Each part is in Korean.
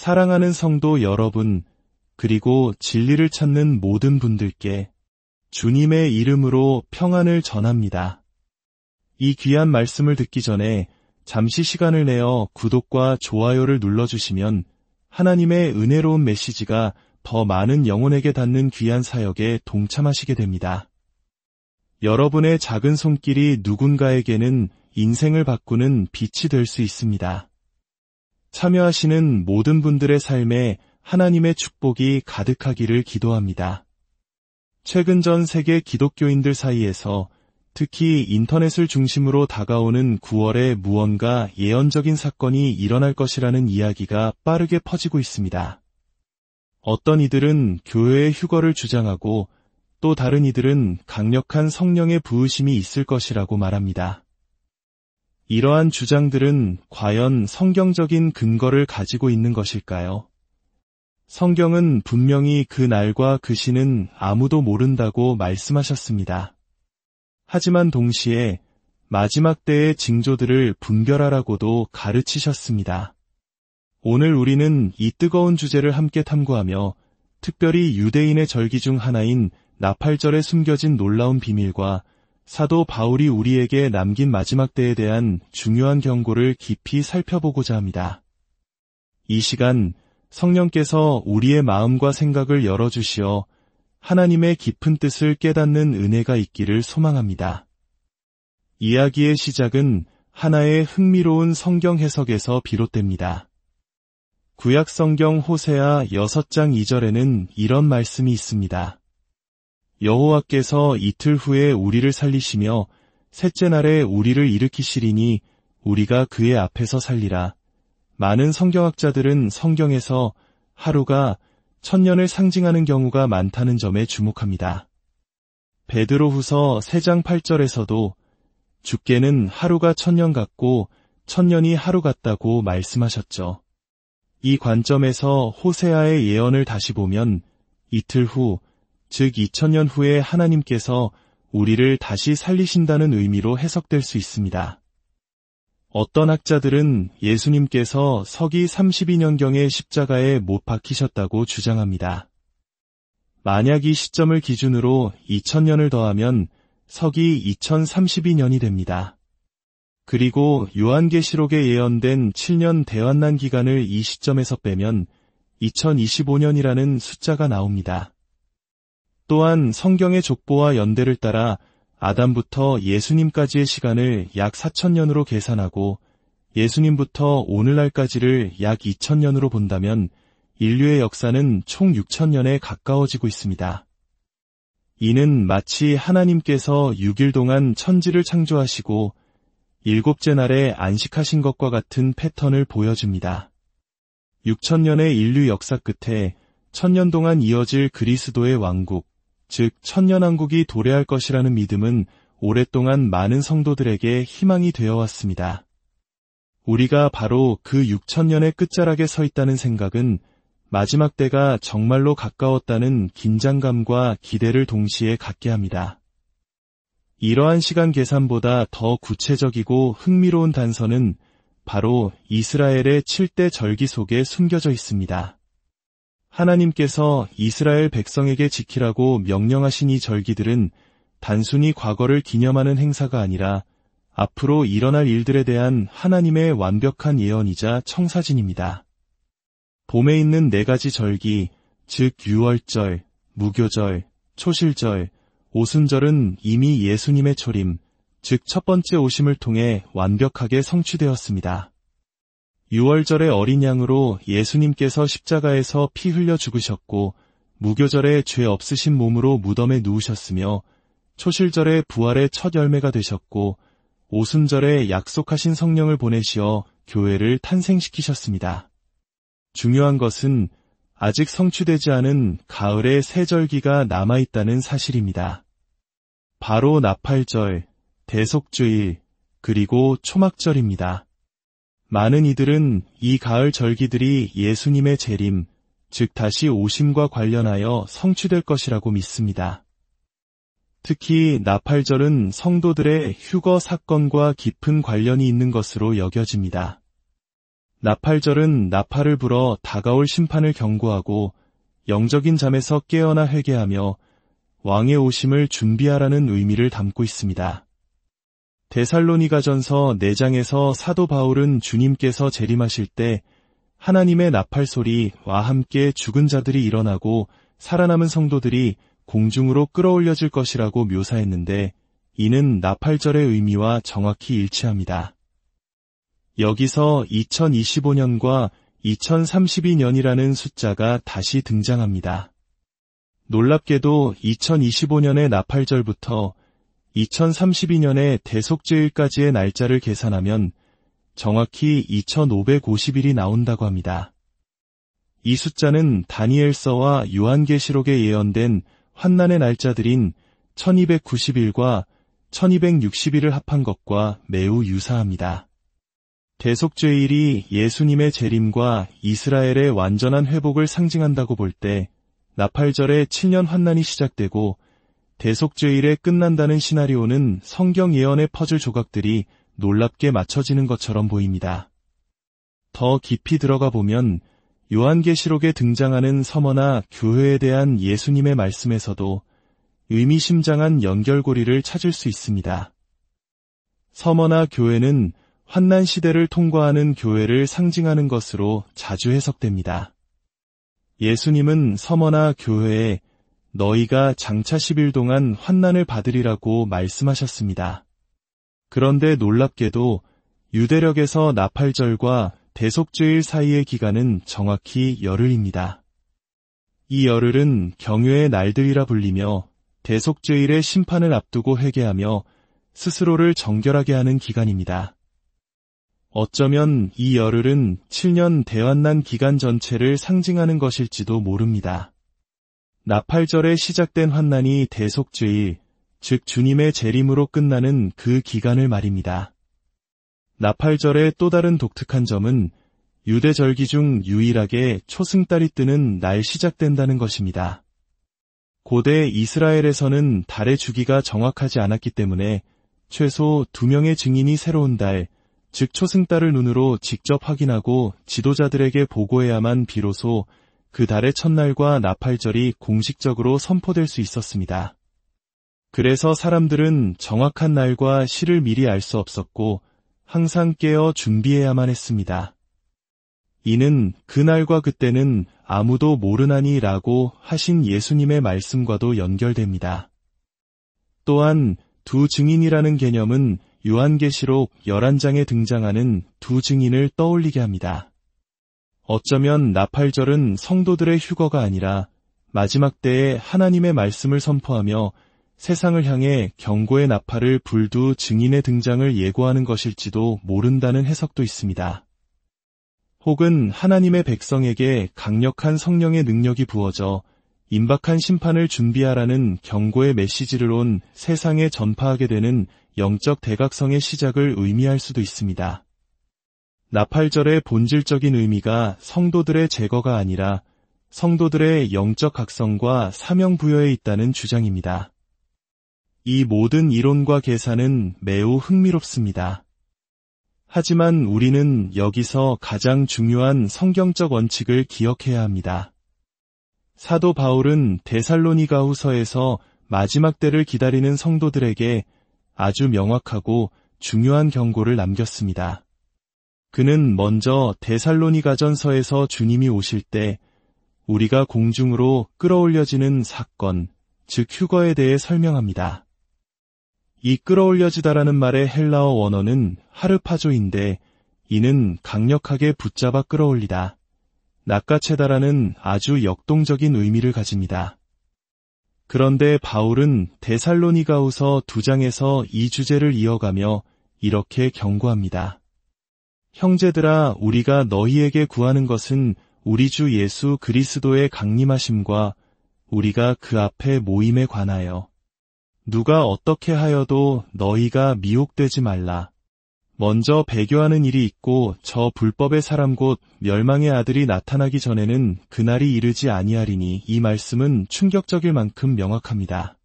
사랑하는 성도 여러분, 그리고 진리를 찾는 모든 분들께 주님의 이름으로 평안을 전합니다. 이 귀한 말씀을 듣기 전에 잠시 시간을 내어 구독과 좋아요를 눌러주시면 하나님의 은혜로운 메시지가 더 많은 영혼에게 닿는 귀한 사역에 동참하시게 됩니다. 여러분의 작은 손길이 누군가에게는 인생을 바꾸는 빛이 될 수 있습니다. 참여하시는 모든 분들의 삶에 하나님의 축복이 가득하기를 기도합니다. 최근 전 세계 기독교인들 사이에서 특히 인터넷을 중심으로 다가오는 9월에 무언가 예언적인 사건이 일어날 것이라는 이야기가 빠르게 퍼지고 있습니다. 어떤 이들은 교회의 휴거를 주장하고 또 다른 이들은 강력한 성령의 부으심이 있을 것이라고 말합니다. 이러한 주장들은 과연 성경적인 근거를 가지고 있는 것일까요? 성경은 분명히 그 날과 그 시는 아무도 모른다고 말씀하셨습니다. 하지만 동시에 마지막 때의 징조들을 분별하라고도 가르치셨습니다. 오늘 우리는 이 뜨거운 주제를 함께 탐구하며 특별히 유대인의 절기 중 하나인 나팔절에 숨겨진 놀라운 비밀과 사도 바울이 우리에게 남긴 마지막 때에 대한 중요한 경고를 깊이 살펴보고자 합니다. 이 시간 성령께서 우리의 마음과 생각을 열어주시어 하나님의 깊은 뜻을 깨닫는 은혜가 있기를 소망합니다. 이야기의 시작은 하나의 흥미로운 성경 해석에서 비롯됩니다. 구약 성경 호세아 6장 2절에는 이런 말씀이 있습니다. 여호와께서 이틀 후에 우리를 살리시며 셋째 날에 우리를 일으키시리니 우리가 그의 앞에서 살리라. 많은 성경학자들은 성경에서 하루가 1000년을 상징하는 경우가 많다는 점에 주목합니다. 베드로후서 3장 8절에서도 주께는 하루가 1000년 같고 1000년이 하루 같다고 말씀하셨죠. 이 관점에서 호세아의 예언을 다시 보면 이틀 후, 즉 2000년 후에 하나님께서 우리를 다시 살리신다는 의미로 해석될 수 있습니다. 어떤 학자들은 예수님께서 서기 32년경에 십자가에 못 박히셨다고 주장합니다. 만약 이 시점을 기준으로 2000년을 더하면 서기 2032년이 됩니다. 그리고 요한계시록에 예언된 7년 대환난 기간을 이 시점에서 빼면 2025년이라는 숫자가 나옵니다. 또한 성경의 족보와 연대를 따라 아담부터 예수님까지의 시간을 약 4000년으로 계산하고 예수님부터 오늘날까지를 약 2000년으로 본다면 인류의 역사는 총 6000년에 가까워지고 있습니다. 이는 마치 하나님께서 6일 동안 천지를 창조하시고 7째 날에 안식하신 것과 같은 패턴을 보여줍니다. 6000년의 인류 역사 끝에 1000년 동안 이어질 그리스도의 왕국, 즉 천년왕국이 도래할 것이라는 믿음은 오랫동안 많은 성도들에게 희망이 되어 왔습니다. 우리가 바로 그 6000년의 끝자락에 서 있다는 생각은 마지막 때가 정말로 가까웠다는 긴장감과 기대를 동시에 갖게 합니다. 이러한 시간 계산보다 더 구체적이고 흥미로운 단서는 바로 이스라엘의 7대 절기 속에 숨겨져 있습니다. 하나님께서 이스라엘 백성에게 지키라고 명령하신 이 절기들은 단순히 과거를 기념하는 행사가 아니라 앞으로 일어날 일들에 대한 하나님의 완벽한 예언이자 청사진입니다. 봄에 있는 4가지 절기, 즉 유월절, 무교절, 초실절, 오순절은 이미 예수님의 초림, 즉 첫 번째 오심을 통해 완벽하게 성취되었습니다. 유월절의 어린 양으로 예수님께서 십자가에서 피 흘려 죽으셨고 무교절에 죄 없으신 몸으로 무덤에 누우셨으며 초실절에 부활의 첫 열매가 되셨고 오순절에 약속하신 성령을 보내시어 교회를 탄생시키셨습니다. 중요한 것은 아직 성취되지 않은 가을의 새 절기가 남아있다는 사실입니다. 바로 나팔절, 대속주일, 그리고 초막절입니다. 많은 이들은 이 가을 절기들이 예수님의 재림, 즉 다시 오심과 관련하여 성취될 것이라고 믿습니다. 특히 나팔절은 성도들의 휴거 사건과 깊은 관련이 있는 것으로 여겨집니다. 나팔절은 나팔을 불어 다가올 심판을 경고하고 영적인 잠에서 깨어나 회개하며 왕의 오심을 준비하라는 의미를 담고 있습니다. 데살로니가전서 4장에서 사도 바울은 주님께서 재림하실 때 하나님의 나팔 소리와 함께 죽은 자들이 일어나고 살아남은 성도들이 공중으로 끌어올려질 것이라고 묘사했는데 이는 나팔절의 의미와 정확히 일치합니다. 여기서 2025년과 2032년이라는 숫자가 다시 등장합니다. 놀랍게도 2025년의 나팔절부터 2032년의 대속죄일까지의 날짜를 계산하면 정확히 2550일이 나온다고 합니다. 이 숫자는 다니엘서와 요한계시록에 예언된 환난의 날짜들인 1290일과 1260일을 합한 것과 매우 유사합니다. 대속죄일이 예수님의 재림과 이스라엘의 완전한 회복을 상징한다고 볼 때 나팔절의 7년 환난이 시작되고 대속죄일에 끝난다는 시나리오는 성경 예언의 퍼즐 조각들이 놀랍게 맞춰지는 것처럼 보입니다. 더 깊이 들어가 보면 요한계시록에 등장하는 서머나 교회에 대한 예수님의 말씀에서도 의미심장한 연결고리를 찾을 수 있습니다. 서머나 교회는 환난 시대를 통과하는 교회를 상징하는 것으로 자주 해석됩니다. 예수님은 서머나 교회에 너희가 장차 10일 동안 환난을 받으리라고 말씀하셨습니다. 그런데 놀랍게도 유대력에서 나팔절과 대속죄일 사이의 기간은 정확히 열흘입니다. 이 열흘은 경외의 날들이라 불리며 대속죄일의 심판을 앞두고 회개하며 스스로를 정결하게 하는 기간입니다. 어쩌면 이 열흘은 7년 대환난 기간 전체를 상징하는 것일지도 모릅니다. 나팔절에 시작된 환난이 대속죄일, 즉 주님의 재림으로 끝나는 그 기간을 말입니다. 나팔절의 또 다른 독특한 점은 유대 절기 중 유일하게 초승달이 뜨는 날 시작된다는 것입니다. 고대 이스라엘에서는 달의 주기가 정확하지 않았기 때문에 최소 2명의 증인이 새로운 달, 즉 초승달을 눈으로 직접 확인하고 지도자들에게 보고해야만 비로소 그 달의 첫날과 나팔절이 공식적으로 선포될 수 있었습니다. 그래서 사람들은 정확한 날과 시를 미리 알 수 없었고 항상 깨어 준비해야만 했습니다. 이는 그날과 그때는 아무도 모르나니 라고 하신 예수님의 말씀과도 연결됩니다. 또한 두 증인이라는 개념은 요한계시록 11장에 등장하는 두 증인을 떠올리게 합니다. 어쩌면 나팔절은 성도들의 휴거가 아니라 마지막 때에 하나님의 말씀을 선포하며 세상을 향해 경고의 나팔을 불 두 증인의 등장을 예고하는 것일지도 모른다는 해석도 있습니다. 혹은 하나님의 백성에게 강력한 성령의 능력이 부어져 임박한 심판을 준비하라는 경고의 메시지를 온 세상에 전파하게 되는 영적 대각성의 시작을 의미할 수도 있습니다. 나팔절의 본질적인 의미가 성도들의 제거가 아니라 성도들의 영적 각성과 사명 부여에 있다는 주장입니다. 이 모든 이론과 계산은 매우 흥미롭습니다. 하지만 우리는 여기서 가장 중요한 성경적 원칙을 기억해야 합니다. 사도 바울은 데살로니가후서에서 마지막 때를 기다리는 성도들에게 아주 명확하고 중요한 경고를 남겼습니다. 그는 먼저 데살로니가전서에서 주님이 오실 때 우리가 공중으로 끌어올려지는 사건, 즉 휴거에 대해 설명합니다. 이 끌어올려지다라는 말의 헬라어 원어는 하르파조인데 이는 강력하게 붙잡아 끌어올리다, 낚아채다라는 아주 역동적인 의미를 가집니다. 그런데 바울은 데살로니가후서 2장에서 이 주제를 이어가며 이렇게 경고합니다. 형제들아, 우리가 너희에게 구하는 것은 우리 주 예수 그리스도의 강림하심과 우리가 그 앞에 모임에 관하여 누가 어떻게 하여도 너희가 미혹되지 말라. 먼저 배교하는 일이 있고 저 불법의 사람 곧 멸망의 아들이 나타나기 전에는 그날이 이르지 아니하리니. 이 말씀은 충격적일 만큼 명확합니다.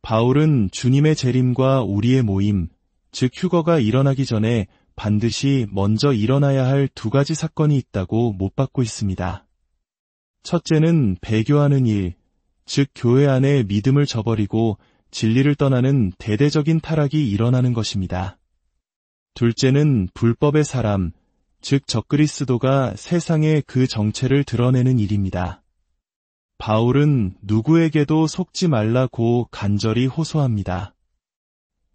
바울은 주님의 재림과 우리의 모임, 즉 휴거가 일어나기 전에 반드시 먼저 일어나야 할 두 가지 사건이 있다고 못 받고 있습니다. 첫째는 배교하는 일, 즉 교회 안에 믿음을 저버리고 진리를 떠나는 대대적인 타락이 일어나는 것입니다. 둘째는 불법의 사람, 즉 적그리스도가 세상에 그 정체를 드러내는 일입니다. 바울은 누구에게도 속지 말라고 간절히 호소합니다.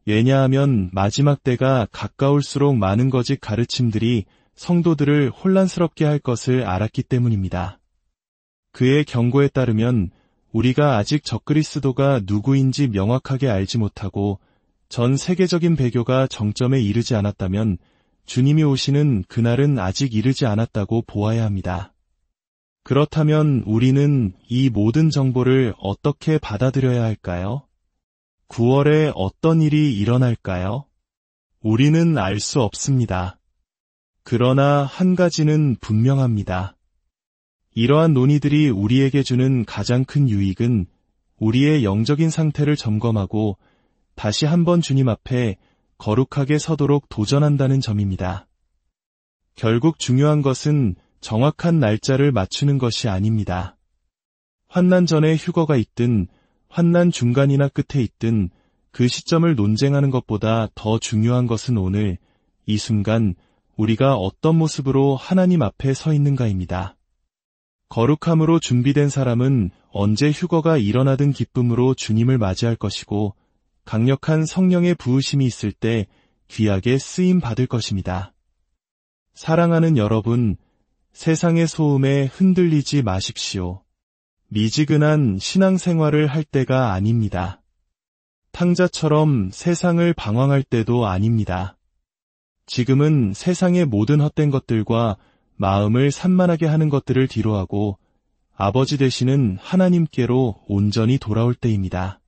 왜냐하면 마지막 때가 가까울수록 많은 거짓 가르침들이 성도들을 혼란스럽게 할 것을 알았기 때문입니다. 그의 경고에 따르면 우리가 아직 적그리스도가 누구인지 명확하게 알지 못하고 전 세계적인 배교가 정점에 이르지 않았다면 주님이 오시는 그날은 아직 이르지 않았다고 보아야 합니다. 그렇다면 우리는 이 모든 정보를 어떻게 받아들여야 할까요? 9월에 어떤 일이 일어날까요? 우리는 알 수 없습니다. 그러나 한 가지는 분명합니다. 이러한 논의들이 우리에게 주는 가장 큰 유익은 우리의 영적인 상태를 점검하고 다시 한번 주님 앞에 거룩하게 서도록 도전한다는 점입니다. 결국 중요한 것은 정확한 날짜를 맞추는 것이 아닙니다. 환난 전에 휴거가 있든 환난 중간이나 끝에 있든 그 시점을 논쟁하는 것보다 더 중요한 것은 오늘 이 순간 우리가 어떤 모습으로 하나님 앞에 서 있는가입니다. 거룩함으로 준비된 사람은 언제 휴거가 일어나든 기쁨으로 주님을 맞이할 것이고 강력한 성령의 부으심이 있을 때 귀하게 쓰임 받을 것입니다. 사랑하는 여러분, 세상의 소음에 흔들리지 마십시오. 미지근한 신앙생활을 할 때가 아닙니다. 탕자처럼 세상을 방황할 때도 아닙니다. 지금은 세상의 모든 헛된 것들과 마음을 산만하게 하는 것들을 뒤로하고 아버지 되시는 하나님께로 온전히 돌아올 때입니다.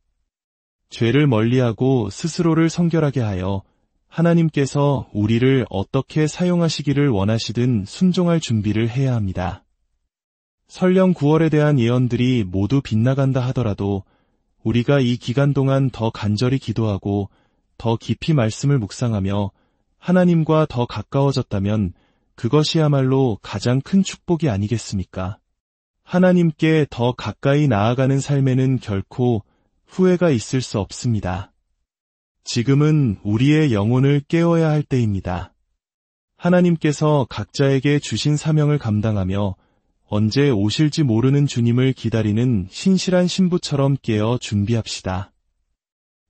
죄를 멀리하고 스스로를 성결하게 하여 하나님께서 우리를 어떻게 사용하시기를 원하시든 순종할 준비를 해야 합니다. 설령 9월에 대한 예언들이 모두 빗나간다 하더라도 우리가 이 기간 동안 더 간절히 기도하고 더 깊이 말씀을 묵상하며 하나님과 더 가까워졌다면 그것이야말로 가장 큰 축복이 아니겠습니까? 하나님께 더 가까이 나아가는 삶에는 결코 후회가 있을 수 없습니다. 지금은 우리의 영혼을 깨워야 할 때입니다. 하나님께서 각자에게 주신 사명을 감당하며 언제 오실지 모르는 주님을 기다리는 신실한 신부처럼 깨어 준비합시다.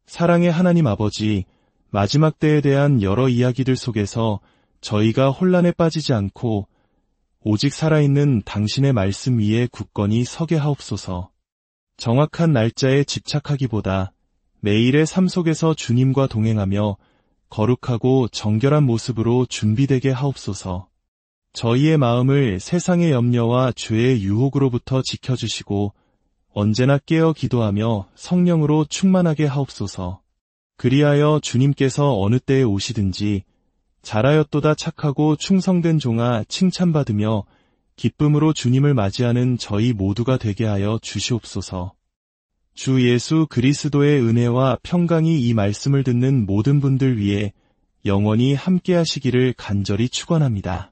사랑의 하나님 아버지, 마지막 때에 대한 여러 이야기들 속에서 저희가 혼란에 빠지지 않고 오직 살아있는 당신의 말씀 위에 굳건히 서게 하옵소서. 정확한 날짜에 집착하기보다 매일의 삶 속에서 주님과 동행하며 거룩하고 정결한 모습으로 준비되게 하옵소서. 저희의 마음을 세상의 염려와 죄의 유혹으로부터 지켜주시고 언제나 깨어 기도하며 성령으로 충만하게 하옵소서. 그리하여 주님께서 어느 때에 오시든지 잘하였도다 착하고 충성된 종아 칭찬받으며 기쁨으로 주님을 맞이하는 저희 모두가 되게 하여 주시옵소서. 주 예수 그리스도의 은혜와 평강이 이 말씀을 듣는 모든 분들 위해 영원히 함께 하시기를 간절히 축원합니다.